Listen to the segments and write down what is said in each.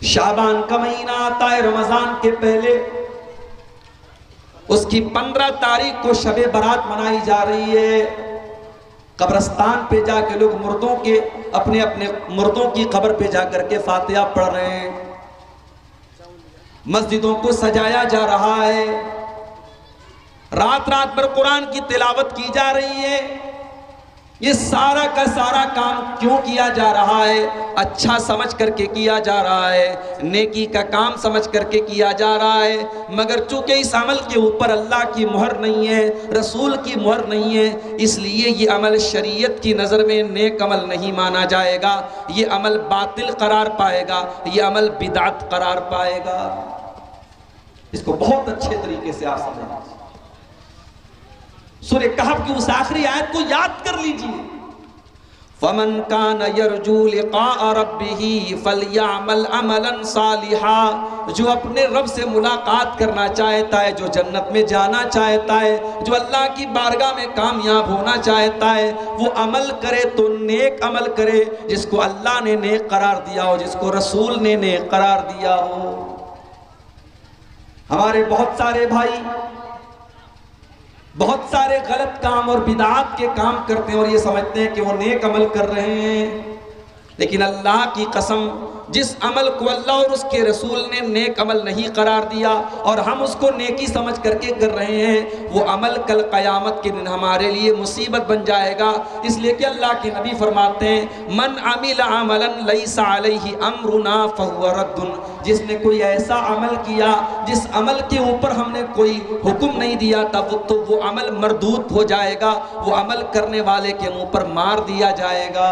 शाबान का महीना आता है रमजान के पहले, उसकी 15 तारीख को शबे बारात मनाई जा रही है। कब्रिस्तान पे जाके लोग मुर्दों के अपने अपने मुर्दों की कब्र पे जाकर के फातिहा पढ़ रहे हैं। मस्जिदों को सजाया जा रहा है, रात रात भर कुरान की तिलावत की जा रही है। ये सारा का सारा काम क्यों किया जा रहा है? अच्छा समझ करके किया जा रहा है, नेकी का काम समझ करके किया जा रहा है। मगर चूंकि इस अमल के ऊपर अल्लाह की मुहर नहीं है, रसूल की मुहर नहीं है, इसलिए ये अमल शरीयत की नज़र में नेक अमल नहीं माना जाएगा। ये अमल बातिल करार पाएगा, ये अमल बिदात करार पाएगा। इसको बहुत अच्छे तरीके से आप समझें। सूरह कहफ की उस आखिरी आयत को याद कर लीजिए, फमन कान यरजू लिक़ा रब्बिही फलयअमल अमलन सालिहा। जो अपने रब से मुलाकात करना चाहता है, जो जन्नत में जाना चाहता है, जो अल्लाह की बारगाह में कामयाब होना चाहता है, वो अमल करे तो नेक अमल करे, जिसको अल्लाह ने नेक करार दिया हो, जिसको रसूल ने नेक करार दिया हो। हमारे बहुत सारे भाई बहुत सारे गलत काम और बिदात के काम करते हैं और ये समझते हैं कि वो नेक अमल कर रहे हैं, लेकिन अल्लाह की कसम, जिस अमल को अल्लाह और उसके रसूल ने नेक अमल नहीं करार दिया और हम उसको नेकी समझ करके कर रहे हैं, वो अमल कल क़यामत के दिन हमारे लिए मुसीबत बन जाएगा। इसलिए कि अल्लाह के नबी फरमाते हैं, मन अमिल अमलन लैसा अलैहि अम्रुना फहुव रद्दुन। जिसने कोई ऐसा अमल किया जिस अमल के ऊपर हमने कोई हुक्म नहीं दिया था, तो वो अमल मरदूद हो जाएगा, वो अमल करने वाले के मुंह पर मार दिया जाएगा।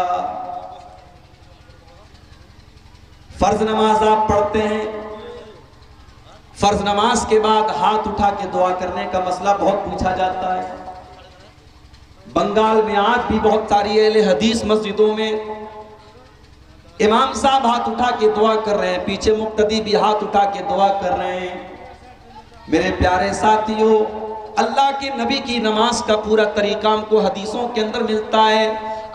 फर्ज नमाज आप पढ़ते हैं, फर्ज नमाज के बाद हाथ उठा के दुआ करने का मसला बहुत पूछा जाता है। बंगाल में आज भी बहुत सारी अहले हदीस मस्जिदों में इमाम साहब हाथ उठा के दुआ कर रहे हैं, पीछे मुक्तदी भी हाथ उठा के दुआ कर रहे हैं। मेरे प्यारे साथियों, अल्लाह के नबी की नमाज का पूरा तरीका हमको हदीसों के अंदर मिलता है।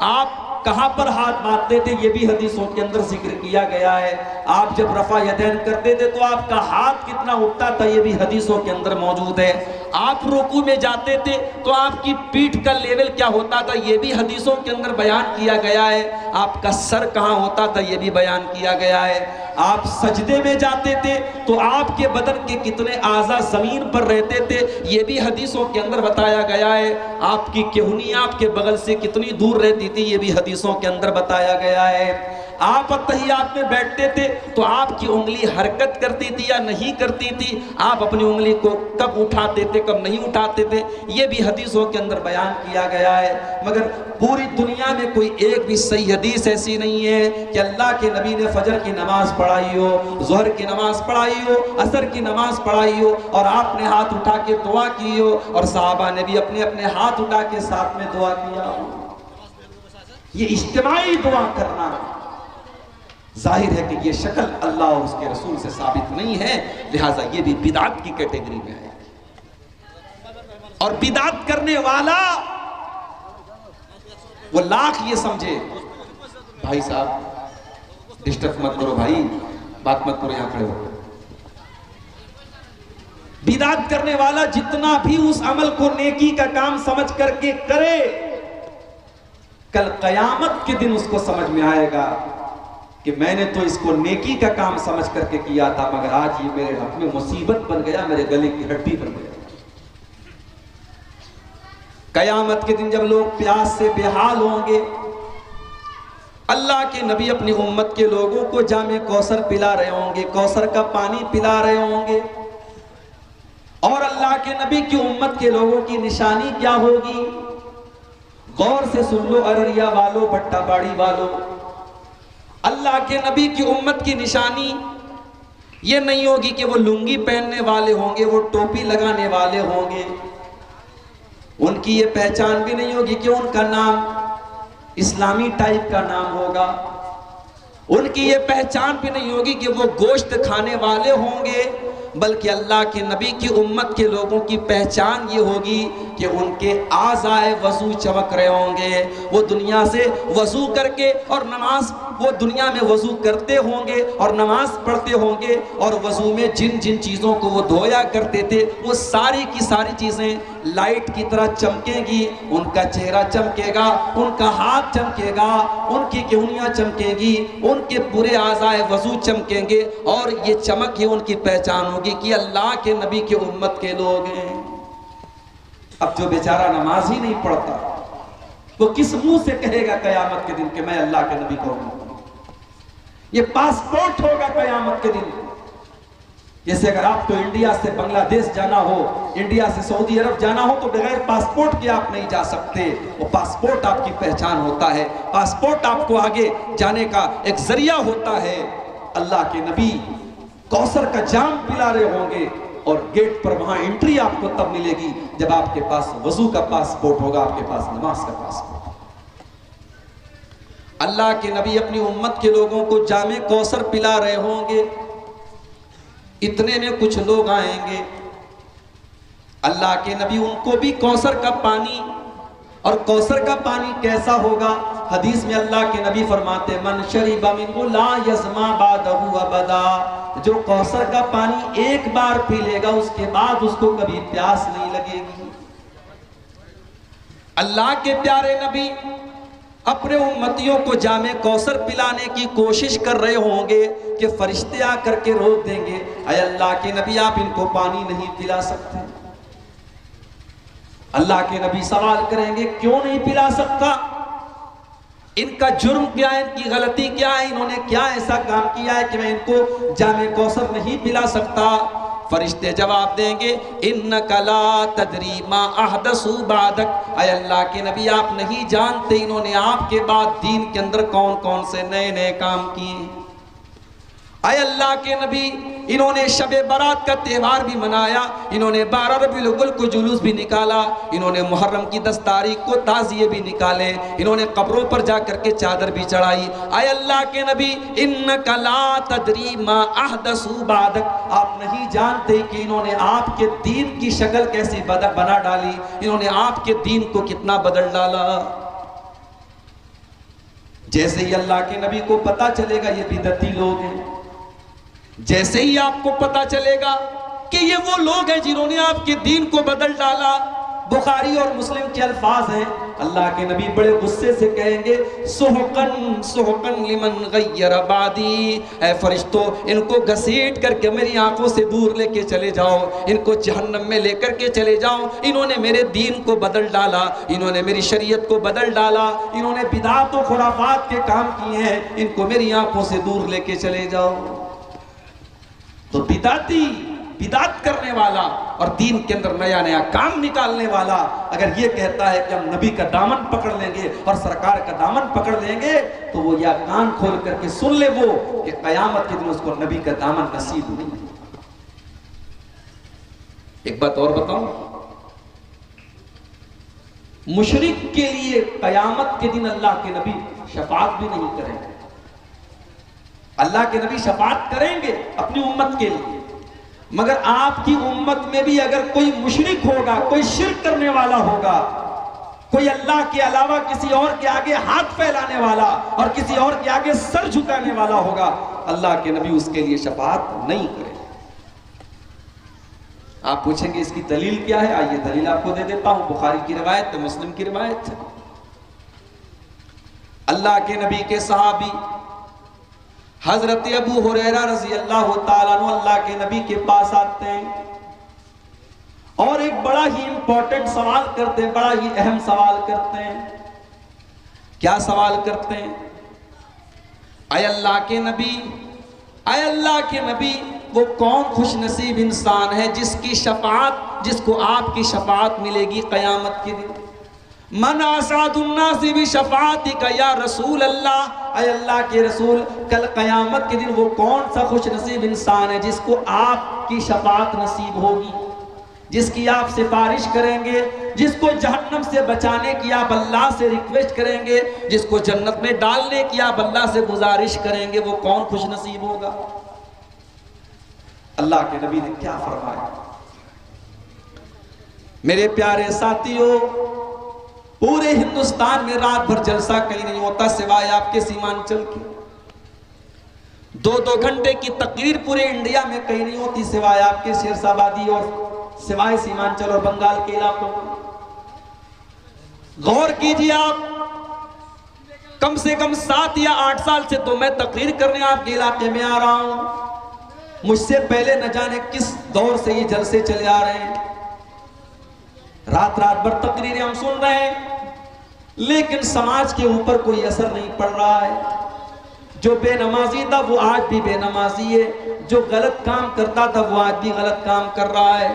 आप कहां पर हाथ बांधते थे ये भी हदीसों के अंदर जिक्र किया गया है। आप जब रफा यदैन करते थे तो आपका हाथ कितना उठता था ये भी हदीसों के अंदर मौजूद है। आप रुकू में जाते थे तो आपकी पीठ का लेवल क्या होता था ये भी हदीसों के अंदर बयान किया गया है। आपका सर कहाँ होता था ये भी बयान किया गया है। आप सजदे में जाते थे तो आपके बदन के कितने आज़ा ज़मीन पर रहते थे ये भी हदीसों के अंदर बताया गया है। आपकी केहूनी आपके बगल से कितनी दूर रहती थी ये भी हदीसों के अंदर बताया गया है। आप अत्तहियात में बैठते थे तो आपकी उंगली हरकत करती थी या नहीं करती थी, आप अपनी उंगली को कब उठाते थे कब नहीं उठाते थे ये भी हदीसों के अंदर बयान किया गया है। मगर पूरी दुनिया में कोई एक भी सही हदीस ऐसी नहीं है कि अल्लाह के नबी ने फजर की नमाज पढ़ाई हो, ज़ोहर की नमाज पढ़ाई हो, असर की नमाज पढ़ाई हो और आपने हाथ उठा के दुआ की हो और सहाबा ने भी अपने अपने हाथ उठा के साथ में दुआ किया हो। ये इज्तिमाई दुआ करना जाहिर है कि ये शक्ल अल्लाह और उसके रसूल से साबित नहीं है, लिहाजा ये भी बिदात की कैटेगरी में है। और बिदात करने वाला वो लाख ये समझे, भाई साहब डिस्टर्ब मत करो, भाई बात मत करो, यहां खड़े हो। बिदात करने वाला जितना भी उस अमल को नेकी का काम समझ करके करे, कल कयामत के दिन उसको समझ में आएगा कि मैंने तो इसको नेकी का काम समझ करके किया था, मगर आज ये मेरे हक में मुसीबत बन गया, मेरे गले की हड्डी बन गया। कयामत के दिन जब लोग प्यास से बेहाल होंगे, अल्लाह के नबी अपनी उम्मत के लोगों को जामे कौसर पिला रहे होंगे, कौसर का पानी पिला रहे होंगे, और अल्लाह के नबी की उम्मत के लोगों की निशानी क्या होगी? गौर से सुन लो अररिया वालों, भट्टाबाड़ी वालों, अल्लाह के नबी की उम्मत की निशानी ये नहीं होगी कि वो लुंगी पहनने वाले होंगे, वो टोपी लगाने वाले होंगे। उनकी ये पहचान भी नहीं होगी कि उनका नाम इस्लामी टाइप का नाम होगा। उनकी ये पहचान भी नहीं होगी कि वो गोश्त खाने वाले होंगे, बल्कि अल्लाह के नबी की उम्मत के लोगों की पहचान ये होगी कि उनके आज़ाए वज़ू चमक रहे होंगे। वो दुनिया से वज़ू करके और नमाज वो दुनिया में वजू करते होंगे और नमाज पढ़ते होंगे और वजू में जिन जिन चीज़ों को वो धोया करते थे वो सारी की सारी चीज़ें लाइट की तरह चमकेंगी। उनका चेहरा चमकेगा, उनका हाथ चमकेगा, उनकी केहूनियाँ चमकेंगी, उनके पूरे आज़ाए वजू चमकेंगे और ये चमक ही उनकी पहचान होगी कि अल्लाह के नबी के उम्मत के लोग हैं। अब जो बेचारा नमाज ही नहीं पढ़ता वो किस मुंह से कहेगा कयामत के दिन कि मैं अल्लाह के नबी का उम्मत हूं? ये पासपोर्ट होगा कयामत के दिन। जैसे अगर आपको इंडिया से बांग्लादेश जाना हो, इंडिया से सऊदी अरब जाना हो तो बगैर पासपोर्ट के आप नहीं जा सकते। वो पासपोर्ट आपकी पहचान होता है, पासपोर्ट आपको आगे जाने का एक जरिया होता है। अल्लाह के नबी कौसर का जाम पिला रहे होंगे और गेट पर वहां एंट्री आपको तब मिलेगी जब आपके पास वजू का पासपोर्ट होगा, आपके पास नमाज का पासपोर्ट। अल्लाह के नबी अपनी उम्मत के लोगों को जामे कौसर पिला रहे होंगे। इतने में कुछ लोग आएंगे, अल्लाह के नबी उनको भी कौसर का पानी, और कौसर का पानी कैसा होगा? हदीस में अल्लाह के नबी फरमाते मन शरीबा मिन्हु ला यज़मा बादहु अबदा, जो कौसर का पानी एक बार पी लेगा उसके बाद उसको कभी प्यास नहीं लगेगी। अल्लाह के प्यारे नबी अपने उम्मतियों को जामे कौसर पिलाने की कोशिश कर रहे होंगे कि फरिश्ते आकर के रोक देंगे, अय अल्लाह के नबी आप इनको पानी नहीं पिला सकते। अल्लाह के नबी सवाल करेंगे क्यों नहीं पिला सकता? इनका जुर्म क्या है, इनकी गलती क्या है, इन्होंने क्या ऐसा काम किया है कि मैं इनको जामे कौसर नहीं पिला सकता? फरिश्ते जवाब देंगे इन्नका ला तदरी मा अहदसु बादक, अय अल्लाह के नबी आप नहीं जानते इन्होंने आपके बाद दीन के अंदर कौन कौन से नए नए काम किए। अय अल्लाह के नबी इन्होंने शबे बारात का त्यौहार भी मनाया, इन्होंने 12 रबीउल अव्वल को जुलूस भी निकाला, इन्होंने मुहर्रम की 10 तारीख को ताज़िये भी निकाले, इन्होंने कब्रों पर जाकर के चादर भी चढ़ाई। अय अल्लाह के नबी इन्नका ला तदरी मा अहदसु बादक, आप नहीं जानते कि इन्होंने आपके दीन की शक्ल कैसी बना डाली, इन्होंने आपके दीन को कितना बदल डाला। जैसे ही अल्लाह के नबी को पता चलेगा ये बिदअती लोग हैं, जैसे ही आपको पता चलेगा कि ये वो लोग हैं जिन्होंने आपके दीन को बदल डाला, बुखारी और मुस्लिम के अल्फाज हैं, अल्लाह के नबी बड़े गुस्से से कहेंगे सुहकन सुहकन लिमन गय्यर बादी, ऐ फरिश्तों इनको घसीट करके मेरी आंखों से दूर लेके चले जाओ, इनको जहन्नम में लेकर के चले जाओ। इन्होंने मेरे दीन को बदल डाला, इन्होंने मेरी शरीयत को बदल डाला, इन्होंने बिदात और खुराफात के काम किए हैं, इनको मेरी आंखों से दूर लेके चले जाओ। तो बिदाती, बिदात करने वाला और दीन के अंदर नया नया काम निकालने वाला अगर ये कहता है कि हम नबी का दामन पकड़ लेंगे और सरकार का दामन पकड़ लेंगे, तो वो या कान खोल करके सुन ले वो कि कयामत के दिन उसको नबी का दामन नसीब नहीं। एक बात और बताऊं, मुशरिक के लिए कयामत के दिन अल्लाह के नबी शफाअत भी नहीं करेंगे। अल्लाह के नबी शफाअत करेंगे अपनी उम्मत के लिए, मगर आपकी उम्मत में भी अगर कोई मुशरिक होगा, कोई शिर्क करने वाला होगा, कोई अल्लाह के अलावा किसी और के आगे हाथ फैलाने वाला और किसी और के आगे सर झुकाने वाला होगा, अल्लाह के नबी उसके लिए शफाअत नहीं करेंगे। आप पूछेंगे इसकी दलील क्या है? आइए दलील आपको दे देता हूं। बुखारी की रिवायत है, मुस्लिम की रिवायत है। अल्लाह के नबी के सहाबी हजरत अबू हुरैरा रज़ी अल्लाह ताला अन्हु अल्लाह के नबी के पास आते हैं और एक बड़ा ही इंपॉर्टेंट सवाल करते हैं, बड़ा ही अहम सवाल करते हैं। क्या सवाल करते हैं? अय अल्लाह के नबी, अय अल्लाह के नबी, वो कौन खुश नसीब इंसान है जिसकी शफाअत, जिसको आपकी शफाअत मिलेगी क़यामत के दिन? मन आसादुन्नासी भी शफाअतिका या रसूल अल्लाह, अय अल्लाह के रसूल, कल क़यामत के दिन वो कौन सा खुश नसीब इंसान है जिसको आपकी शफाअत नसीब होगी, जिसकी आप सिफारिश करेंगे, जिसको जहन्नम से बचाने की आप अल्लाह से रिक्वेस्ट करेंगे, जिसको जन्नत में डालने की आप अल्लाह से गुजारिश करेंगे, वो कौन खुश नसीब होगा? अल्लाह के नबी ने क्या फरमाया? मेरे प्यारे साथियों, पूरे हिंदुस्तान में रात भर जलसा कहीं नहीं होता सिवाय आपके सीमांचल के। 2-2 घंटे की तकरीर पूरे इंडिया में कहीं नहीं होती सिवाय आपके शेरशाबादी और सिवाय सीमांचल और बंगाल के इलाकों में। गौर कीजिए आप, कम से कम 7 या 8 साल से तो मैं तकरीर करने आपके इलाके में आ रहा हूं। मुझसे पहले न जाने किस दौर से ये जलसे चले आ रहे हैं। रात रात भर तकरीरें हम सुन रहे हैं, लेकिन समाज के ऊपर कोई असर नहीं पड़ रहा है। जो बेनमाजी था वो आज भी बेनमाजी है, जो गलत काम करता था वो आज भी गलत काम कर रहा है।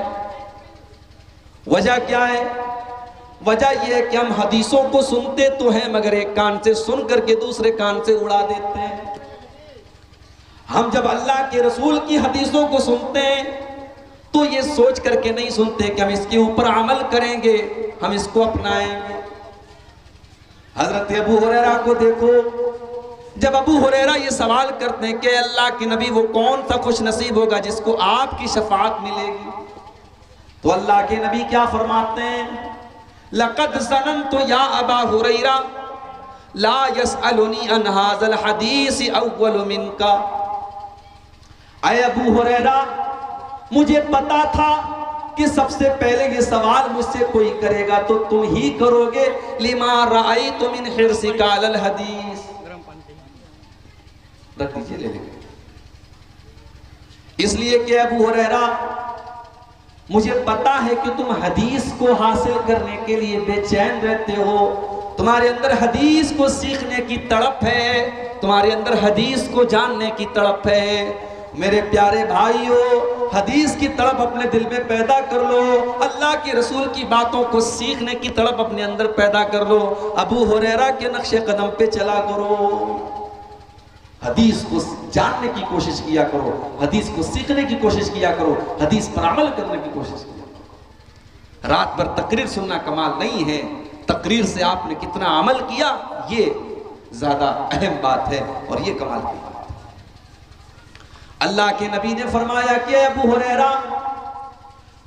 वजह क्या है? वजह यह है कि हम हदीसों को सुनते तो हैं, मगर एक कान से सुन करके दूसरे कान से उड़ा देते हैं। हम जब अल्लाह के रसूल की हदीसों को सुनते हैं तो ये सोच करके नहीं सुनते कि हम इसके ऊपर अमल करेंगे, हम इसको अपनाएंगे। हजरत अबू हुरैरा को देखो, जब अबू हुरैरा ये सवाल करते हैं कि अल्लाह के नबी वो कौन सा खुश नसीब होगा जिसको आपकी शफाअत मिलेगी, तो अल्लाह के नबी क्या फरमाते हैं? लक़द ज़ननतु या अबा हुरैरा ला यसअलुनी अन हाज़ल हदीस अव्वल मिनका। ऐ अबू हुरैरा, मुझे पता था कि सबसे पहले ये सवाल मुझसे कोई करेगा तो तुम ही करोगे। लिमा रअयतु मिन हिर्सिका अलल हदीस। रख दीजिए, ले लेंगे। इसलिए कि अबू हुरैरा, मुझे पता है कि तुम हदीस को हासिल करने के लिए बेचैन रहते हो। तुम्हारे अंदर हदीस को सीखने की तड़प है, तुम्हारे अंदर हदीस को जानने की तड़प है। मेरे प्यारे भाइयों, हदीस की तड़प अपने दिल में पैदा कर लो, अल्लाह के रसूल की बातों को सीखने की तड़प अपने अंदर पैदा कर लो। अबू हुरैरा के नक्शे कदम पे चला करो, हदीस को जानने की कोशिश किया करो, हदीस को सीखने की कोशिश किया करो, हदीस पर अमल करने की कोशिश किया करो। रात भर तकरीर सुनना कमाल नहीं है, तकरीर से आपने कितना अमल किया ये ज्यादा अहम बात है, और ये कमाल की बात है। अल्लाह के नबी ने फरमाया कि अबू हुरैरा,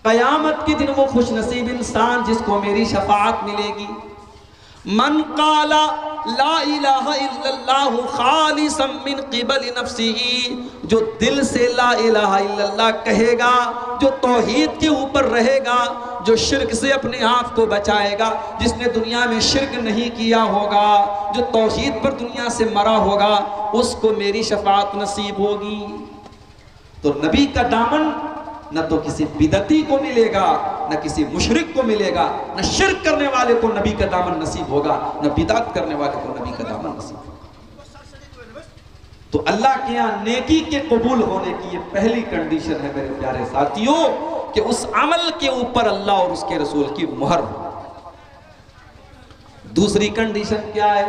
कयामत के दिन वो खुश नसीब इंसान जिसको मेरी शफाअत मिलेगी। मन काला ला इलाहा इल्लल्लाह खालिसन मिन क़िबल नफ्सिही, जो दिल से ला इलाहा इल्लल्लाह कहेगा, जो तौहीद के ऊपर रहेगा, जो शिर्क से अपने आप को बचाएगा, जिसने दुनिया में शिर्क नहीं किया होगा, जो तौहीद पर दुनिया से मरा होगा, उसको मेरी शफाअत नसीब होगी। तो नबी का दामन न तो किसी बिदती को मिलेगा, न किसी मुशरिक को मिलेगा, न शिर्क करने वाले को नबी का दामन नसीब होगा, न बिदअत करने वाले को नबी का दामन नसीब होगा। तो अल्लाह के यहाँ नेकी के कबूल होने की ये पहली कंडीशन है मेरे प्यारे साथियों, कि उस अमल के ऊपर अल्लाह और उसके रसूल की मुहर हो। दूसरी कंडीशन क्या है?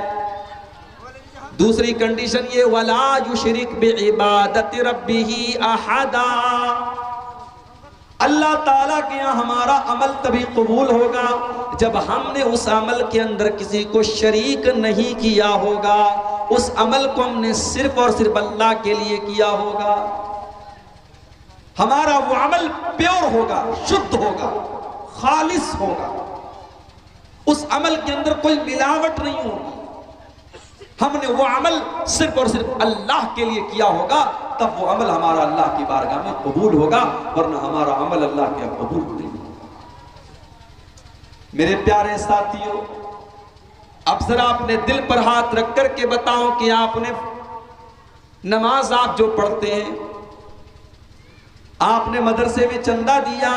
दूसरी कंडीशन ये, वला युशरिक बिइबादति रब्बिही अहदा। अल्लाह ताला के यहाँ हमारा अमल तभी कबूल होगा जब हमने उस अमल के अंदर किसी को शरीक नहीं किया होगा, उस अमल को हमने सिर्फ और सिर्फ अल्लाह के लिए किया होगा। हमारा वो अमल प्योर होगा, शुद्ध होगा, खालिस होगा, उस अमल के अंदर कोई मिलावट नहीं होगी। हमने वो अमल सिर्फ और सिर्फ अल्लाह के लिए किया होगा, तब वो अमल हमारा अल्लाह की बारगाह में कबूल होगा, वरना हमारा अमल अल्लाह के कबूल नहीं होगा। मेरे प्यारे साथियों, अब जरा अपने दिल पर हाथ रख कर के बताओ कि आपने नमाज आप जो पढ़ते हैं, आपने मदरसे में चंदा दिया,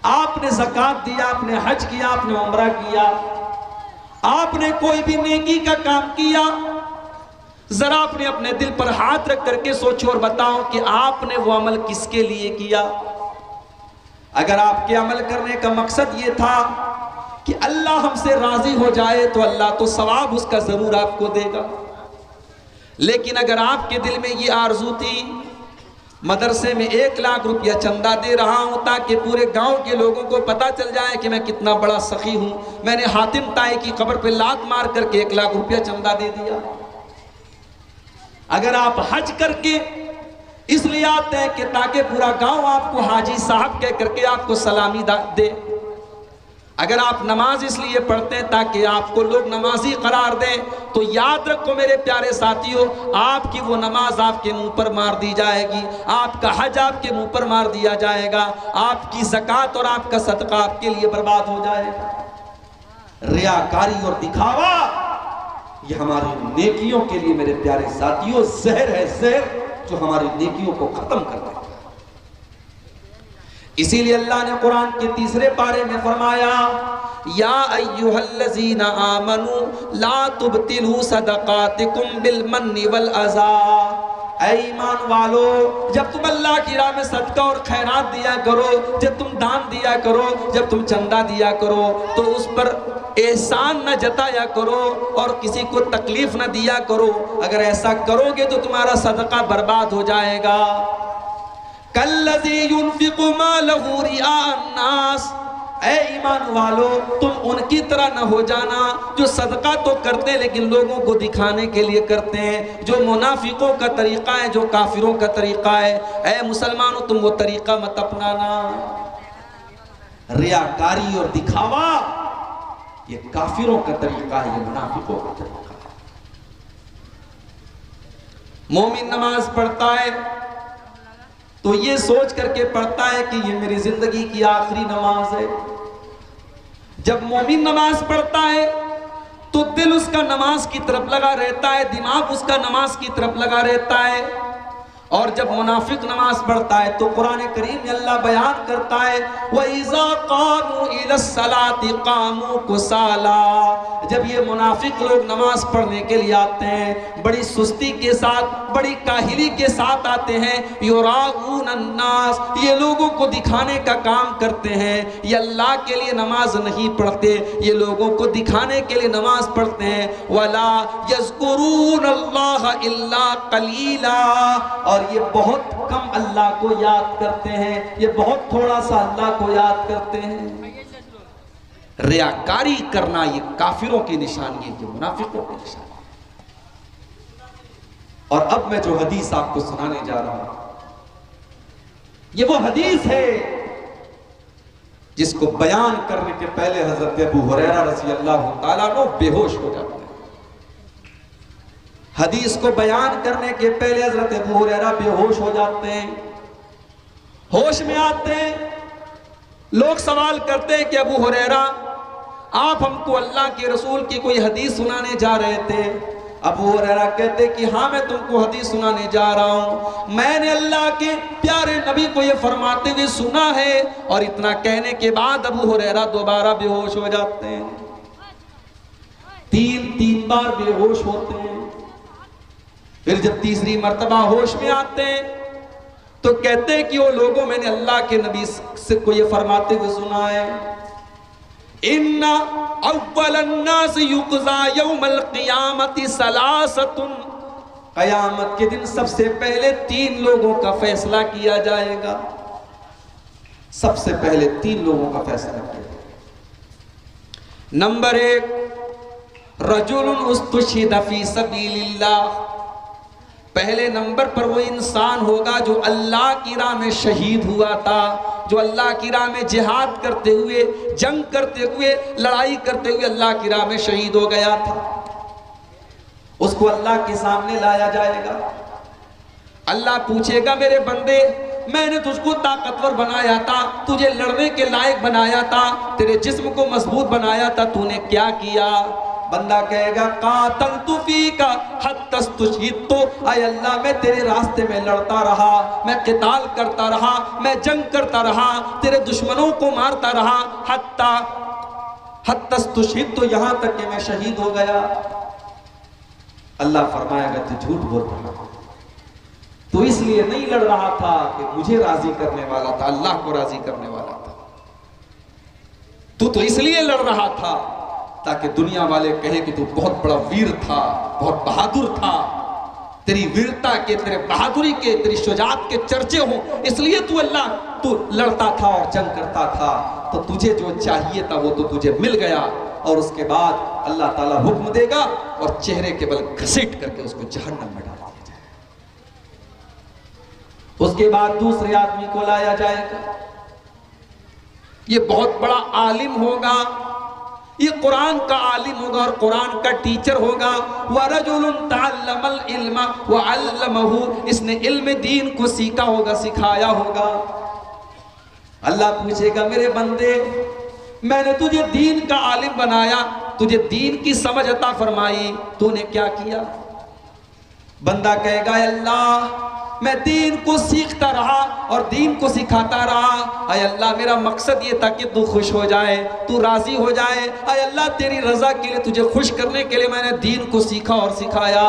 आपने ज़कात दिया, आपने हज किया, आपने उम्रा किया, आपने कोई भी नेकी का काम किया, जरा आपने अपने दिल पर हाथ रख करके सोचो और बताओ कि आपने वो अमल किसके लिए किया। अगर आपके अमल करने का मकसद ये था कि अल्लाह हमसे राजी हो जाए, तो अल्लाह तो सवाब उसका जरूर आपको देगा। लेकिन अगर आपके दिल में ये आरजू थी, मदरसे में 1 लाख रुपया चंदा दे रहा हूं ताकि पूरे गांव के लोगों को पता चल जाए कि मैं कितना बड़ा सखी हूं, मैंने हातिम ताई की कब्र पे लात मार करके 1 लाख रुपया चंदा दे दिया। अगर आप हज करके इसलिए आते हैं कि ताकि पूरा गांव आपको हाजी साहब कह करके आपको सलामी दे, अगर आप नमाज इसलिए पढ़ते हैं ताकि आपको लोग नमाजी करार दें, तो याद रखो मेरे प्यारे साथियों, आपकी वो नमाज आपके मुंह पर मार दी जाएगी, आपका हज आपके मुंह पर मार दिया जाएगा, आपकी ज़कात और आपका सदका आपके लिए बर्बाद हो जाएगा। रियाकारी और दिखावा ये हमारी नेकियों के लिए मेरे प्यारे साथियों जहर है, जहर जो हमारी नेकियों को खत्म कर देता है। इसीलिए अल्लाह ने कुरान के तीसरे पारे में फरमाया, या अय्युहल्लज़ीना आमनू ला तुबतिलू सदकातिकुम बिल मन्नि वल अज़ा। ऐ ईमान वालो, जब तुम अल्लाह की राह में सदका और खैरात दिया करो, जब तुम दान दिया करो, जब तुम चंदा दिया करो, तो उस पर एहसान न जताया करो और किसी को तकलीफ न दिया करो। अगर ऐसा करोगे तो तुम्हारा सदका बर्बाद हो जाएगा। कल्लज़ी युनफ़िक़ु मालहु रिआअन नास, ऐ ईमान वालो, तुम उनकी तरह न हो जाना जो सदका तो करते लेकिन लोगों को दिखाने के लिए करते हैं, जो मुनाफिकों का तरीका है, जो काफिरों का तरीका है। ऐ मुसलमानों, तुम वो तरीका मत अपनाना। रियाकारी और दिखावा ये काफिरों का तरीका है, ये मुनाफिकों का तरीका है। मोमिन नमाज पढ़ता है तो ये सोच करके पढ़ता है कि ये मेरी जिंदगी की आखिरी नमाज है। जब मोमिन नमाज पढ़ता है तो दिल उसका नमाज की तरफ लगा रहता है, दिमाग उसका नमाज की तरफ लगा रहता है। और जब मुनाफिक नमाज पढ़ता है तो कुरान करीम में अल्लाह बयान करता है, वइज़ा क़ामू इलस्सलाति क़ामू कुसाला। जब ये मुनाफिक लोग नमाज पढ़ने के लिए आते हैं, बड़ी सुस्ती के साथ, बड़ी काहिली के साथ आते हैं। युराऊन अन्नास, ये लोगों को दिखाने का काम करते हैं। ये अल्लाह के लिए नमाज नहीं पढ़ते, ये लोगों को दिखाने के लिए नमाज पढ़ते हैं। वला यज़कुरून अल्लाह इल्ला क़लीला, और ये बहुत कम अल्लाह को याद करते हैं, ये बहुत थोड़ा सा अल्लाह को याद करते हैं। रियाकारी करना ये काफिरों की निशानी है, ये मुनाफिकों की निशानी है। और अब मैं जो हदीस आपको सुनाने जा रहा हूं, ये वो हदीस है जिसको बयान करने के पहले हजरत अबू हुरैरा रज़ी अल्लाह ताला अन्हु बेहोश हो जाते हैं। हदीस को बयान करने के पहले हजरत अबू हुरैरा बेहोश हो जाते हैं। होश में आते हैं, लोग सवाल करते हैं कि अबू हुरैरा, आप हमको अल्लाह के रसूल की कोई हदीस सुनाने जा रहे थे। अबू हुरैरा कहते कि हाँ, मैं तुमको हदीस सुनाने जा रहा हूँ। मैंने अल्लाह के प्यारे नबी को ये फरमाते हुए सुना है। और इतना कहने के बाद अबू हुरैरा दोबारा बेहोश हो जाते हैं। तीन बार बेहोश होते हैं। फिर जब तीसरी मर्तबा होश में आते हैं तो कहते हैं कि वो लोगों, मैंने अल्लाह के नबी से को ये फरमाते हुए सुना है, इन्ना अव्वलन नास युक़ज़ा यौमल क़ियामति सलासतुन, क़यामत के दिन सबसे पहले 3 लोगों का फैसला किया जाएगा। सबसे पहले 3 लोगों का फैसला किया जाएगा। नंबर 1, रजुलुन उस्तुशिद फी सबीलिल्लाह। पहले नंबर पर वो इंसान होगा जो अल्लाह की राह में शहीद हुआ था, जो अल्लाह की राह में जिहाद करते हुए, जंग करते हुए, लड़ाई करते हुए अल्लाह की राह में शहीद हो गया था। उसको अल्लाह के सामने लाया जाएगा। अल्लाह पूछेगा, मेरे बंदे, मैंने तुझको ताकतवर बनाया था, तुझे लड़ने के लायक बनाया था, तेरे जिस्म को मजबूत बनाया था, तूने क्या किया? बंदा कहेगा, कातलतु फीका हत्ता स्तुशीदतु, आय अल्लाह, मैं तेरे रास्ते में लड़ता रहा, मैं क़िताल करता रहा, मैं जंग करता रहा, तेरे दुश्मनों को मारता रहा, हत्ता स्तुशीदतु, यहाँ तक कि मैं शहीद हो गया। अल्लाह फरमाएगा, तू झूठ बोल रहा था, तू इसलिए नहीं लड़ रहा था कि मुझे राजी करने वाला था, अल्लाह को राजी करने वाला था। तू तो इसलिए लड़ रहा था ताकि दुनिया वाले कहें कि तू बहुत बड़ा वीर था, बहुत बहादुर था, तेरी वीरता के, तेरे बहादुरी के, तेरी शुजाअत के चर्चे हों, इसलिए तू लड़ता था और जंग करता था। तो तुझे जो चाहिए था वो तो तुझे मिल गया। और उसके बाद अल्लाह ताला हुक्म देगा और चेहरे के बल घसीट करके उसको जहन्नम में डाल दिया जाएगा। उसके बाद दूसरे आदमी को लाया जाएगा। ये बहुत बड़ा आलिम होगा, ये कुरान का आलिम होगा और कुरान का टीचर होगा। वरजुलुन तअल्लमल इल्मा व अल्लमहु, इसने इल्म दीन को सीखा होगा, सिखाया होगा। अल्लाह पूछेगा मेरे बंदे, मैंने तुझे दीन का आलिम बनाया, तुझे दीन की समझ अता फरमाई, तूने क्या किया? बंदा कहेगा अल्लाह मैं दीन को सीखता रहा और दीन को सिखाता रहा। अय अल्लाह मेरा मकसद ये था कि तू खुश हो जाए, तू राजी हो जाए। अय अल्लाह तेरी रजा के लिए, तुझे खुश करने के लिए मैंने दीन को सीखा और सिखाया।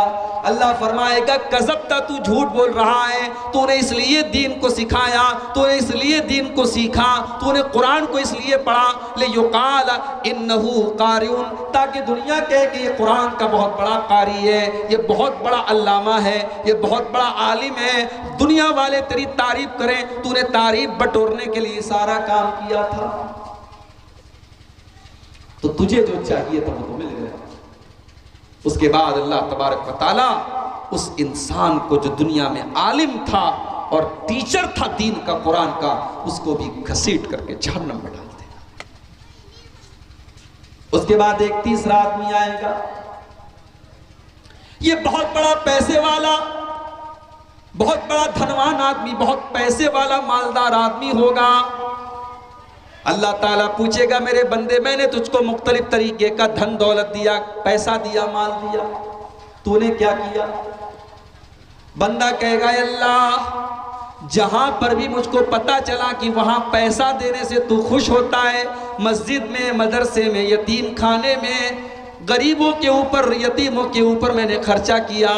अल्लाह फरमाएगा कज़ब्ता, तू झूठ बोल रहा है, तूने इसलिए दीन को सिखाया, तूने इसलिए दीन को सीखा, तूने कुरान को इसलिए पढ़ा ले युकाल इन्नहु कारिउन, ताकि दुनिया कहे कि ये कुरान का बहुत बड़ा कारी है, ये बहुत बड़ा अल्लामा है, ये बहुत बड़ा आलिम है, दुनिया वाले तेरी तारीफ करें। तूने तारीफ बटोरने के लिए सारा काम किया था। तो तुझे जो चाहिए था वो तो मिल गया। उसके बाद अल्लाह तबारक व तआला उस इंसान को जो दुनिया में आलिम था और टीचर था दीन का, कुरान का, उसको भी घसीट करके जहन्नम में डाल देगा। उसके बाद एक तीसरा आदमी आएगा, ये बहुत बड़ा पैसे वाला, बहुत बड़ा धनवान आदमी, बहुत पैसे वाला मालदार आदमी होगा। अल्लाह ताला पूछेगा मेरे बंदे, मैंने तुझको मुख्तलिफ तरीके का धन दौलत दिया, पैसा दिया, माल दिया, तूने क्या किया? बंदा कहेगा अल्लाह जहां पर भी मुझको पता चला कि वहां पैसा देने से तू खुश होता है, मस्जिद में, मदरसे में, यतीम खाने में, गरीबों के ऊपर, यतीमों के ऊपर मैंने खर्चा किया।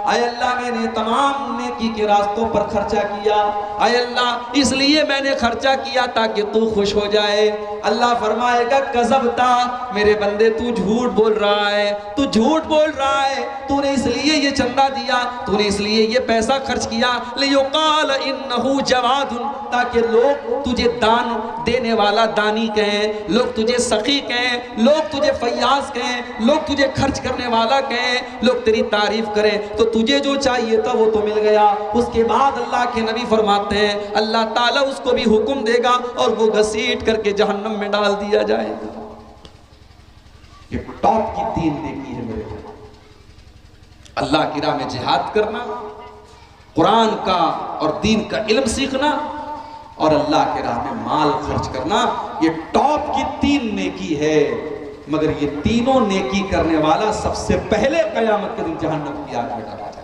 आय अल्लाह मैंने तमाम नेकी के रास्तों पर खर्चा किया। आय अल्लाह इसलिए मैंने खर्चा किया ताकि तू खुश हो जाए। अल्लाह फरमाएगा कज़ब्ता, मेरे बंदे तू झूठ बोल रहा है, तू झूठ बोल रहा है, तूने इसलिए ये चंदा दिया, तूने इसलिए ये पैसा खर्च किया लियुकाल इन्नहु जवादुन, ताकि लोग तुझे दान देने वाला दानी कहें, लोग तुझे सखी कहें, लोग तुझे फयाज कहें, लोग तुझे खर्च करने वाला कहें, लोग तेरी तारीफ करें। तो तुझे जो चाहिए था वो तो मिल गया। उसके बाद अल्लाह के नबी फरमाते हैं अल्लाह ताला उसको भी हुक्म देगा और वो घसीट करके जहन्नम में डाल दिया जाएगा। ये टॉप की 3 नेकी है मेरे भाई। अल्लाह की राह में जिहाद करना, कुरान का और दीन का इल्म सीखना और अल्लाह के राह में माल खर्च करना, ये टॉप की 3 नेकी है। मगर ये तीनों नेकी करने वाला सबसे पहले कयामत के दिन जहन्नम की आग में डाला जाएगा।